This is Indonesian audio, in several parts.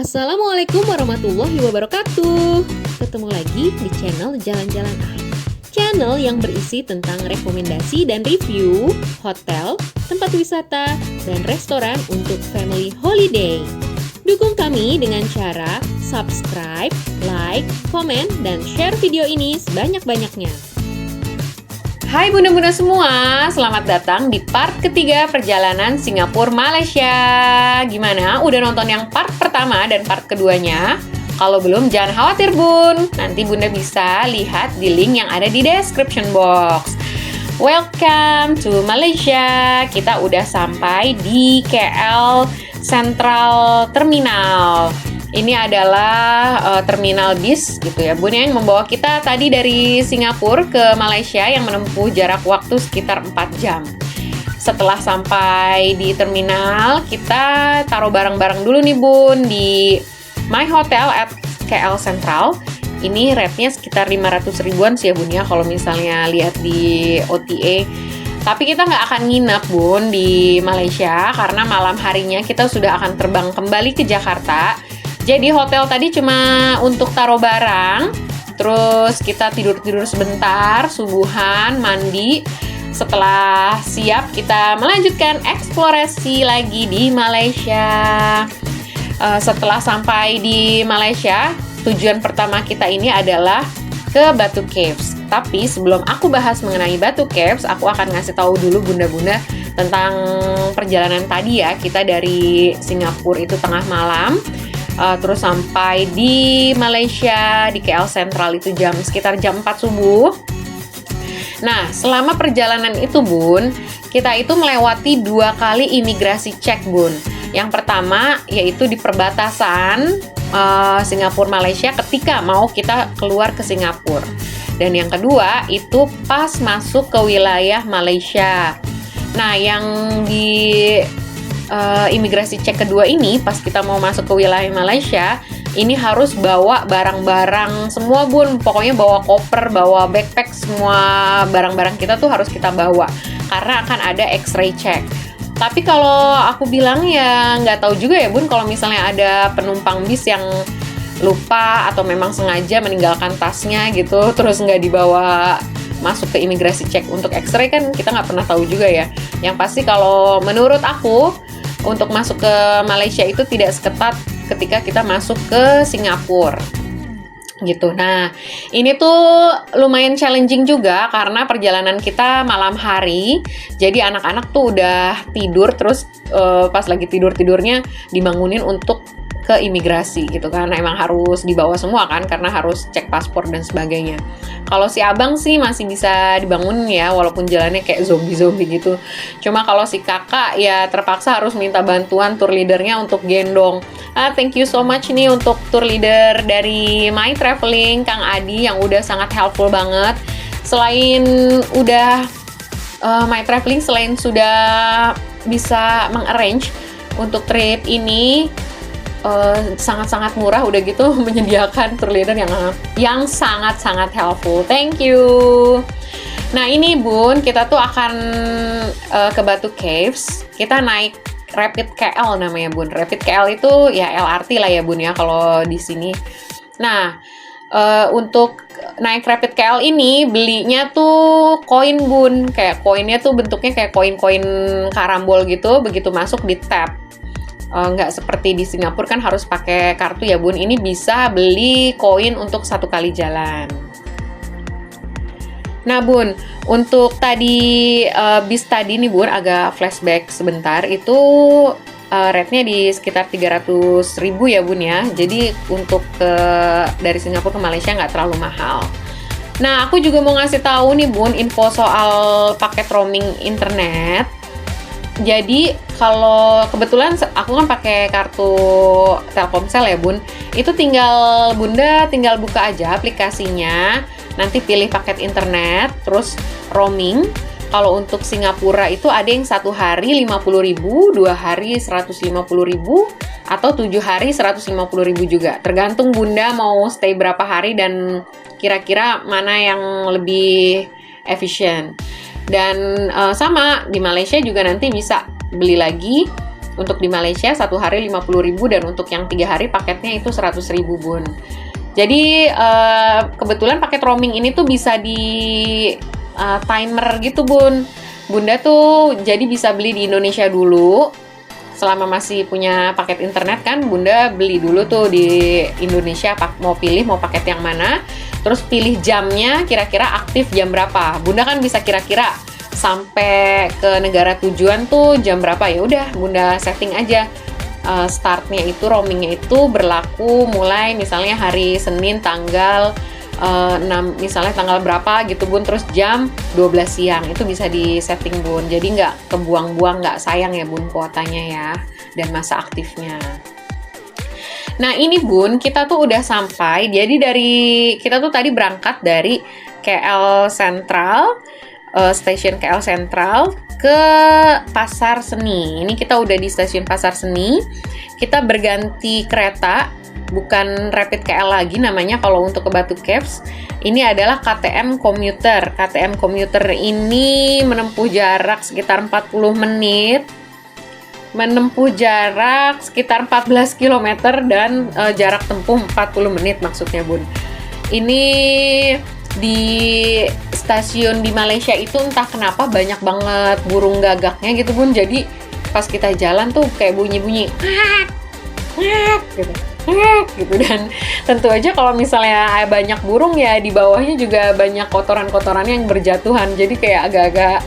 Assalamualaikum warahmatullahi wabarakatuh. Ketemu lagi di channel Jalan-Jalan Channel yang berisi tentang rekomendasi dan review hotel, tempat wisata, dan restoran untuk family holiday. Dukung kami dengan cara subscribe, like, komen, dan share video ini sebanyak-banyaknya. Hai bunda-bunda semua, selamat datang di part ketiga perjalanan Singapura Malaysia. Gimana? Udah nonton yang part pertama dan part keduanya? Kalau belum, jangan khawatir bun, nanti bunda bisa lihat di link yang ada di description box. Welcome to Malaysia. Kita udah sampai di KL Central Terminal. Ini adalah terminal bis gitu ya bun, yang membawa kita tadi dari Singapura ke Malaysia yang menempuh jarak waktu sekitar 4 jam. Setelah sampai di terminal, kita taruh barang-barang dulu nih bun di My Hotel at KL Central. Ini rate-nya sekitar 500 ribuan sih ya bun ya, kalau misalnya lihat di OTA. Tapi kita nggak akan nginep bun di Malaysia, karena malam harinya kita sudah akan terbang kembali ke Jakarta. Jadi hotel tadi cuma untuk taruh barang, terus kita tidur-tidur sebentar, subuhan, mandi. Setelah siap, kita melanjutkan eksplorasi lagi di Malaysia. Setelah sampai di Malaysia, tujuan pertama kita ini adalah ke Batu Caves. Tapi sebelum aku bahas mengenai Batu Caves, aku akan ngasih tahu dulu bunda-bunda tentang perjalanan tadi ya. Kita dari Singapura itu tengah malam. Terus sampai di Malaysia, di KL Central itu sekitar jam 4 subuh. Nah, selama perjalanan itu bun, kita itu melewati 2 kali imigrasi cek bun. Yang pertama yaitu di perbatasan Singapura Malaysia ketika mau kita keluar ke Singapura. Dan yang kedua itu pas masuk ke wilayah Malaysia. Nah, yang di imigrasi cek kedua ini, pas kita mau masuk ke wilayah Malaysia, ini harus bawa barang-barang semua bun. Pokoknya bawa koper, bawa backpack, semua barang-barang kita tuh harus kita bawa, karena akan ada X-ray check. Tapi kalau aku bilang ya nggak tahu juga ya bun, kalau misalnya ada penumpang bis yang lupa atau memang sengaja meninggalkan tasnya gitu, terus nggak dibawa masuk ke imigrasi cek untuk X-ray, kan kita nggak pernah tahu juga ya. Yang pasti kalau menurut aku, untuk masuk ke Malaysia itu tidak seketat ketika kita masuk ke Singapura gitu. Nah, ini tuh lumayan challenging juga karena perjalanan kita malam hari. Jadi anak-anak tuh udah tidur, terus pas lagi tidur-tidurnya dibangunin untuk ke imigrasi gitu kan. Emang harus dibawa semua kan, karena harus cek paspor dan sebagainya. Kalau si abang sih masih bisa dibangun ya, walaupun jalannya kayak zombie-zombie gitu. Cuma kalau si kakak ya terpaksa harus minta bantuan tour leadernya untuk gendong. Thank you so much nih untuk tour leader dari My Traveling, Kang Adi, yang udah sangat helpful banget. Selain udah My Traveling, selain sudah bisa mengarrange untuk trip ini, sangat-sangat murah, udah gitu menyediakan tour leader yang sangat-sangat helpful. Thank you. Nah ini bun, kita tuh akan ke Batu Caves. Kita naik Rapid KL namanya bun. Rapid KL itu ya LRT lah ya bun ya kalau di sini. Nah untuk naik Rapid KL ini belinya tuh koin bun. Kayak koinnya tuh bentuknya kayak koin-koin karambol gitu. Begitu masuk di tap. Nggak seperti di Singapura kan harus pakai kartu ya bun. Ini bisa beli koin untuk 1 kali jalan. Nah bun, untuk tadi bis tadi nih bun, agak flashback sebentar. Itu rate-nya di sekitar 300 ribu ya bun ya. Jadi untuk dari Singapura ke Malaysia nggak terlalu mahal. Nah aku juga mau ngasih tahu nih bun, info soal paket roaming internet. Jadi kalau kebetulan aku kan pakai kartu Telkomsel ya bun, itu bunda tinggal buka aja aplikasinya, nanti pilih paket internet, terus roaming. Kalau untuk Singapura itu ada yang 1 hari 50.000, 2 hari 150.000, atau 7 hari 150.000 juga. Tergantung bunda mau stay berapa hari dan kira-kira mana yang lebih efisien. Dan sama di Malaysia juga nanti bisa beli lagi Untuk di Malaysia 1 hari 50.000 dan untuk yang 3 hari paketnya itu 100.000 Bun. Jadi kebetulan paket roaming ini tuh bisa di timer gitu Bun. Bunda tuh jadi bisa beli di Indonesia dulu. Selama masih punya paket internet kan, Bunda beli dulu tuh di Indonesia, mau pilih mau paket yang mana, terus pilih jamnya kira-kira aktif jam berapa. Bunda kan bisa kira-kira sampai ke negara tujuan tuh jam berapa, ya udah Bunda setting aja. Startnya itu, roamingnya itu berlaku mulai misalnya hari Senin tanggal 6, misalnya tanggal berapa gitu Bun, terus jam 12 siang itu bisa di setting Bun, jadi nggak kebuang-buang, nggak sayang ya Bun kuotanya ya, dan masa aktifnya. Nah ini Bun, kita tuh udah sampai, jadi kita tuh tadi berangkat dari KL Sentral, stasiun KL Sentral ke Pasar Seni. Ini kita udah di stasiun Pasar Seni, kita berganti kereta. Bukan Rapid KL lagi namanya kalau untuk ke Batu Caves. Ini adalah KTM Commuter. KTM Commuter ini menempuh jarak sekitar 40 menit. Menempuh jarak sekitar 14 km dan jarak tempuh 40 menit maksudnya Bun. Ini di stasiun di Malaysia itu entah kenapa banyak banget burung gagaknya gitu Bun. Jadi pas kita jalan tuh kayak bunyi-bunyi gitu. Gitu, dan tentu aja kalau misalnya banyak burung ya di bawahnya juga banyak kotoran-kotorannya yang berjatuhan, jadi kayak agak-agak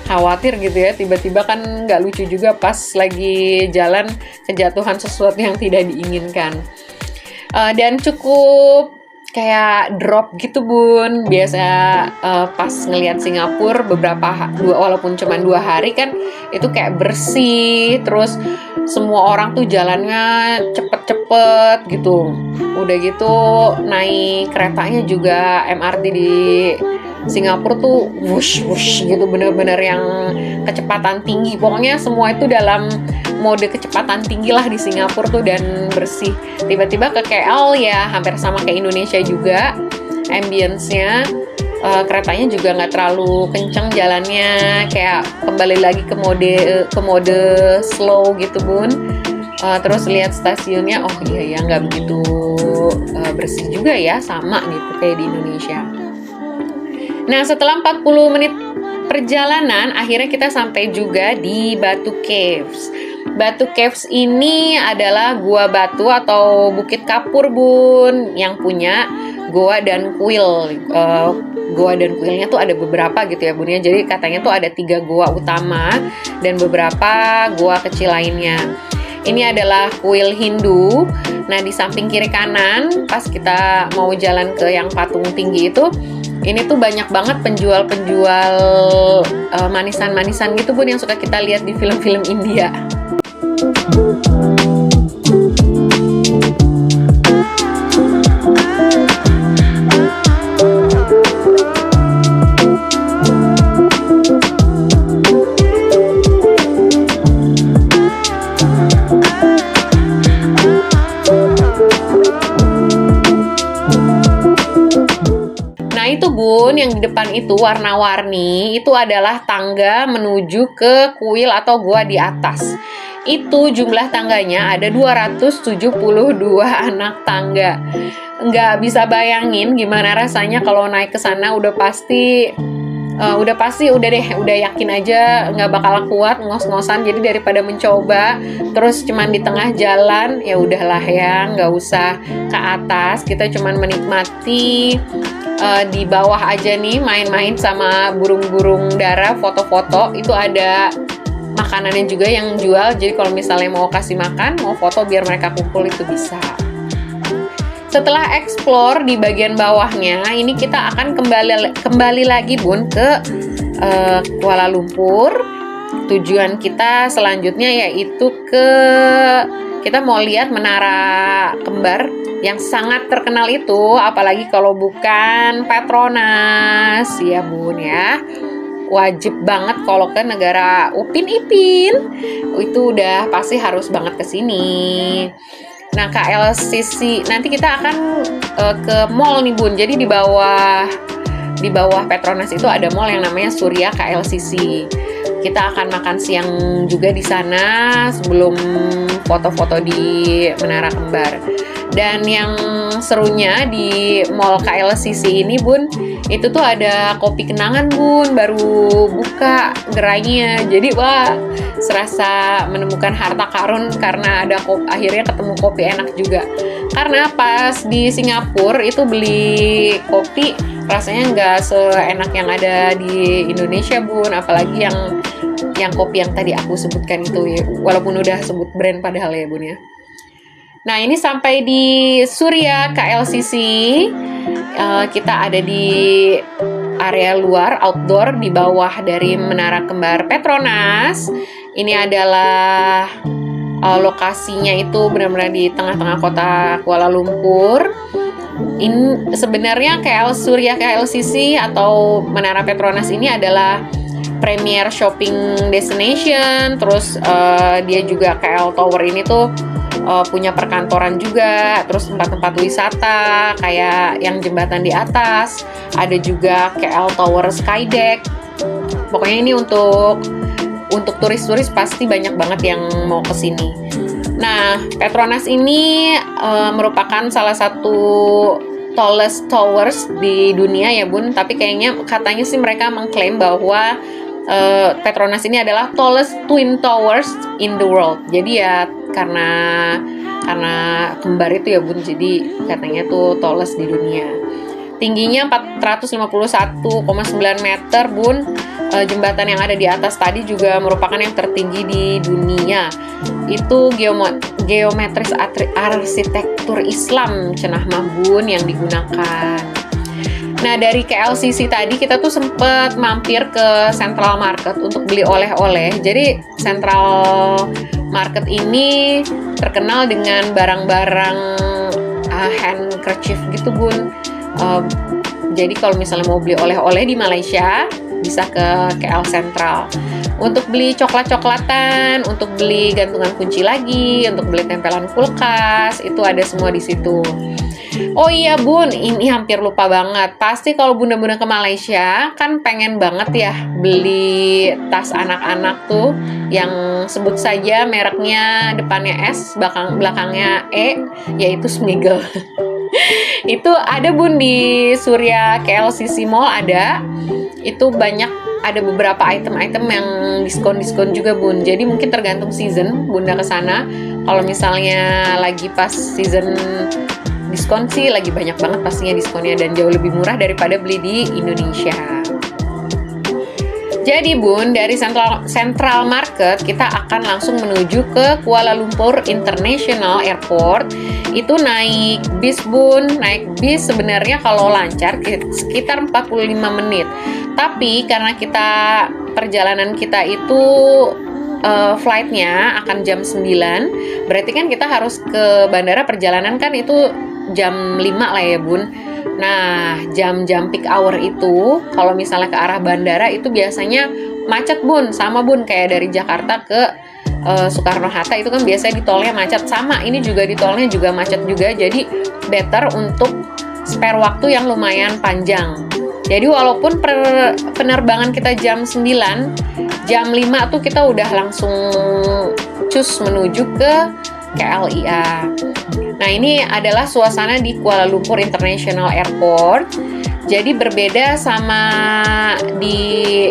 khawatir gitu ya, tiba-tiba kan nggak lucu juga pas lagi jalan kejatuhan sesuatu yang tidak diinginkan. Dan cukup kayak drop gitu Bun. Biasa pas ngelihat Singapura walaupun cuma 2 hari kan itu kayak bersih, terus semua orang tuh jalannya cepet-cepet gitu. Udah gitu naik keretanya juga MRT di Singapura tuh wush wush gitu, bener-bener yang kecepatan tinggi. Pokoknya semua itu dalam mode kecepatan tinggi lah di Singapura tuh, dan bersih. Tiba-tiba ke KL ya hampir sama kayak Indonesia juga, ambience-nya keretanya juga nggak terlalu kenceng jalannya, kayak kembali lagi ke mode slow gitu Bun. Terus lihat stasiunnya, oh iya ya nggak begitu bersih juga ya, sama gitu kayak di Indonesia. Nah setelah 40 menit perjalanan akhirnya kita sampai juga di Batu Caves. Batu Caves ini adalah gua batu atau bukit kapur Bun, yang punya goa dan kuil. Goa dan kuilnya tuh ada beberapa gitu ya Bun ya. Jadi katanya tuh ada 3 goa utama dan beberapa goa kecil lainnya. Ini adalah kuil Hindu. Nah di samping kiri kanan pas kita mau jalan ke yang patung tinggi itu, ini tuh banyak banget penjual-penjual manisan-manisan gitu Bun, yang suka kita lihat di film-film India. Itu Bun, yang di depan itu warna-warni, itu adalah tangga menuju ke kuil atau gua di atas. Itu jumlah tangganya ada 272 anak tangga. Nggak bisa bayangin gimana rasanya kalau naik ke sana. Udah yakin aja nggak bakal kuat ngos-ngosan. Jadi daripada mencoba terus cuman di tengah jalan, ya udahlah ya, nggak usah ke atas. Kita cuman menikmati di bawah aja nih, main-main sama burung-burung dara, foto-foto. Itu ada makanannya juga yang jual, jadi kalau misalnya mau kasih makan, mau foto biar mereka kumpul itu bisa. Setelah explore di bagian bawahnya, ini kita akan kembali lagi Bun ke Kuala Lumpur. Tujuan kita selanjutnya yaitu kita mau lihat Menara Kembar yang sangat terkenal itu, apalagi kalau bukan Petronas ya Bun ya. Wajib banget kalau ke negara Upin Ipin, itu udah pasti harus banget ke sini. Nah KLCC nanti kita akan ke mall nih Bun. Jadi di bawah Petronas itu ada mall yang namanya Surya KLCC. Kita akan makan siang juga di sana sebelum foto-foto di Menara Kembar. Dan yang serunya di Mall KLCC ini Bun, itu tuh ada kopi kenangan Bun, baru buka gerainya. Jadi wah, serasa menemukan harta karun karena ada akhirnya ketemu kopi enak juga. Karena pas di Singapura itu beli kopi rasanya nggak seenak yang ada di Indonesia Bun, apalagi yang kopi yang tadi aku sebutkan itu ya, walaupun udah sebut brand padahal ya Bun ya. Nah ini sampai di Surya KLCC, kita ada di area luar, outdoor, di bawah dari Menara Kembar Petronas. Ini adalah lokasinya itu benar-benar di tengah-tengah kota Kuala Lumpur. Ini sebenarnya Surya KLCC atau Menara Petronas ini adalah premier shopping destination. Terus dia juga KL Tower ini tuh punya perkantoran juga, terus tempat-tempat wisata kayak yang jembatan di atas, ada juga KL Tower Skydeck. Pokoknya ini untuk turis-turis pasti banyak banget yang mau ke sini. Nah, Petronas ini merupakan salah satu tallest towers di dunia ya Bun, tapi katanya sih mereka mengklaim bahwa Petronas ini adalah tallest twin towers in the world. Jadi ya karena kembar itu ya Bun, jadi katanya tuh tallest di dunia. Tingginya 451,9 meter Bun. Jembatan yang ada di atas tadi juga merupakan yang tertinggi di dunia. Itu geometris arsitektur Islam cenah mah Bun yang digunakan. Nah dari KLCC tadi kita tuh sempet mampir ke Central Market untuk beli oleh-oleh. Jadi Central Market ini terkenal dengan barang-barang handkerchief gitu Bun. Jadi kalau misalnya mau beli oleh-oleh di Malaysia bisa ke KL Central. Untuk beli coklat-coklatan, untuk beli gantungan kunci lagi, untuk beli tempelan kulkas, itu ada semua di situ. Oh iya Bun, ini hampir lupa banget. Pasti kalau bunda-bunda ke Malaysia kan pengen banget ya beli tas anak-anak tuh yang sebut saja mereknya depannya S, belakangnya E, yaitu Smiggle. Itu ada Bun di Surya KLCC Mall ada. Itu ada beberapa item-item yang diskon-diskon juga Bun. Jadi mungkin tergantung season Bunda ke sana. Kalau misalnya lagi pas season diskon sih lagi banyak banget pastinya diskonnya dan jauh lebih murah daripada beli di Indonesia. Jadi Bun, dari Central Market kita akan langsung menuju ke Kuala Lumpur International Airport. Itu naik bis Bun, naik bis sebenarnya kalau lancar sekitar 45 menit. Tapi karena perjalanan kita itu flightnya akan jam 9, berarti kan kita harus ke bandara, perjalanan kan itu jam 5 lah ya Bun. Nah, jam-jam peak hour itu kalau misalnya ke arah bandara itu biasanya macet Bun, sama Bun kayak dari Jakarta ke Soekarno-Hatta itu kan biasanya di tolnya macet, sama ini juga di tolnya juga macet juga. Jadi better untuk spare waktu yang lumayan panjang. Jadi walaupun penerbangan kita jam 9, jam 5 tuh kita udah langsung cus menuju ke KLIA. Nah ini adalah suasana di Kuala Lumpur International Airport. Jadi berbeda sama di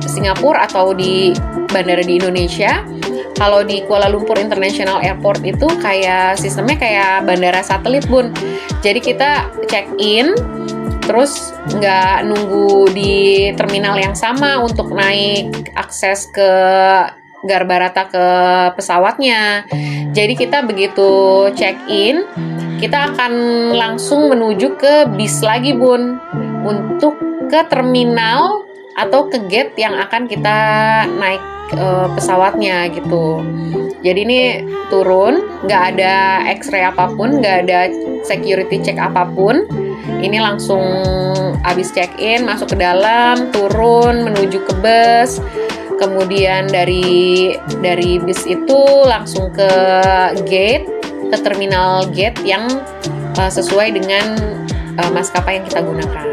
Singapura atau di bandara di Indonesia. Kalau di Kuala Lumpur International Airport itu kayak sistemnya kayak bandara satelit Bun. Jadi kita check in, terus nggak nunggu di terminal yang sama untuk naik akses ke Garbarata ke pesawatnya. Jadi kita begitu check in, kita akan langsung menuju ke bis lagi Bun, untuk ke terminal atau ke gate yang akan kita naik pesawatnya gitu. Jadi ini turun, nggak ada X-ray apapun, nggak ada security check apapun. Ini langsung habis check in, masuk ke dalam, turun, menuju ke bus. Kemudian dari bis itu langsung ke gate, ke terminal gate yang sesuai dengan maskapai yang kita gunakan.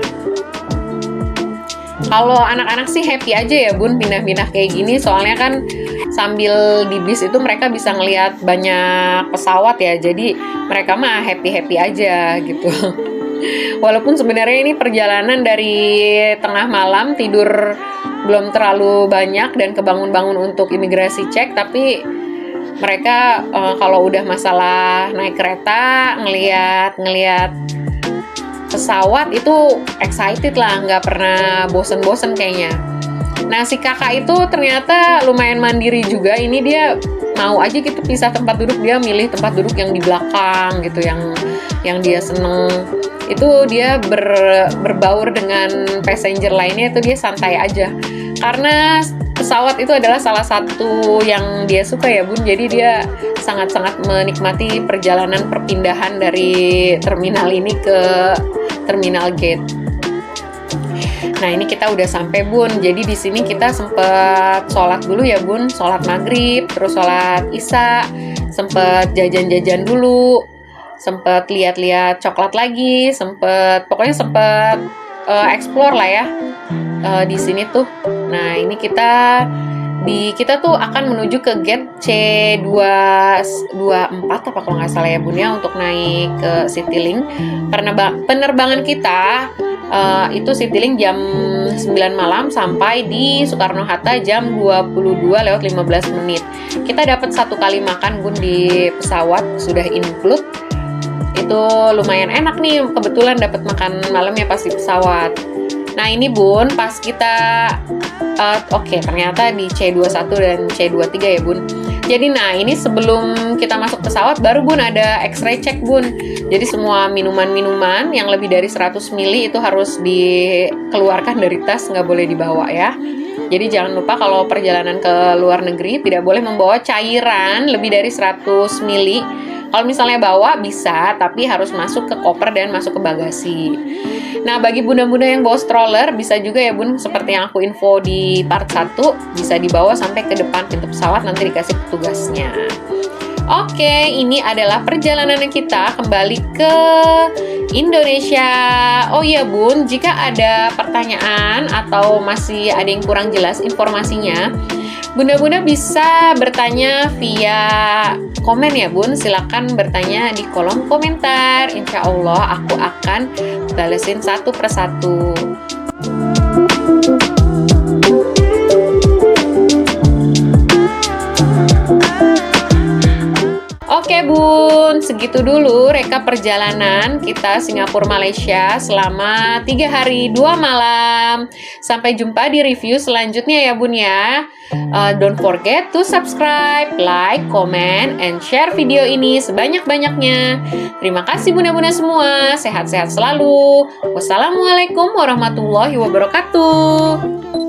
Kalau anak-anak sih happy aja ya Bun pindah-pindah kayak gini, soalnya kan sambil di bis itu mereka bisa ngelihat banyak pesawat ya, jadi mereka mah happy-happy aja gitu. Walaupun sebenarnya ini perjalanan dari tengah malam, tidur belum terlalu banyak dan kebangun-bangun untuk imigrasi cek, tapi mereka kalau udah masalah naik kereta, ngelihat pesawat itu excited lah, nggak pernah bosen-bosen kayaknya. Nah, si kakak itu ternyata lumayan mandiri juga. Ini dia mau aja gitu pisah tempat duduk, dia milih tempat duduk yang di belakang gitu, yang dia seneng. Itu dia berbaur dengan passenger lainnya, itu dia santai aja. Karena pesawat itu adalah salah satu yang dia suka ya Bun, jadi dia sangat-sangat menikmati perjalanan perpindahan dari terminal ini ke terminal gate. Nah, ini kita udah sampai Bun. Jadi di sini kita sempet sholat dulu ya Bun, sholat maghrib, terus sholat isya, sempet jajan-jajan dulu, sempet lihat-lihat coklat lagi, pokoknya sempet explore lah ya di sini tuh. Nah, ini kita tuh akan menuju ke gate C224 apa kalau nggak salah ya Bun ya, untuk naik ke Citylink. Penerbangan kita itu Citylink jam 9 malam sampai di Soekarno-Hatta jam 22:15. Kita dapat 1 kali makan Bun di pesawat, sudah include. Itu lumayan enak nih, kebetulan dapat makan malamnya pas di pesawat. Nah, ini Bun, pas kita ternyata di C21 dan C23 ya Bun. Jadi nah, ini sebelum kita masuk pesawat baru Bun ada X-ray check Bun. Jadi semua minuman-minuman yang lebih dari 100 ml itu harus dikeluarkan dari tas, nggak boleh dibawa ya. Jadi jangan lupa kalau perjalanan ke luar negeri tidak boleh membawa cairan lebih dari 100 ml. Kalau misalnya bawa bisa, tapi harus masuk ke koper dan masuk ke bagasi. Nah, bagi bunda-bunda yang bawa stroller, bisa juga ya Bun, seperti yang aku info di part 1, bisa dibawa sampai ke depan pintu pesawat, nanti dikasih petugasnya. Oke, ini adalah perjalanan kita kembali ke Indonesia. Oh iya Bun, jika ada pertanyaan atau masih ada yang kurang jelas informasinya, bunda-bunda bisa bertanya via komen ya Bun. Silakan bertanya di kolom komentar. Insya Allah aku akan balesin satu persatu. Oke Bun, segitu dulu rekap perjalanan kita Singapura Malaysia selama 3 hari 2 malam. Sampai jumpa di review selanjutnya ya Bun ya. Don't forget to subscribe, like, comment, and share video ini sebanyak-banyaknya. Terima kasih bunda-bunda semua, sehat-sehat selalu. Wassalamualaikum warahmatullahi wabarakatuh.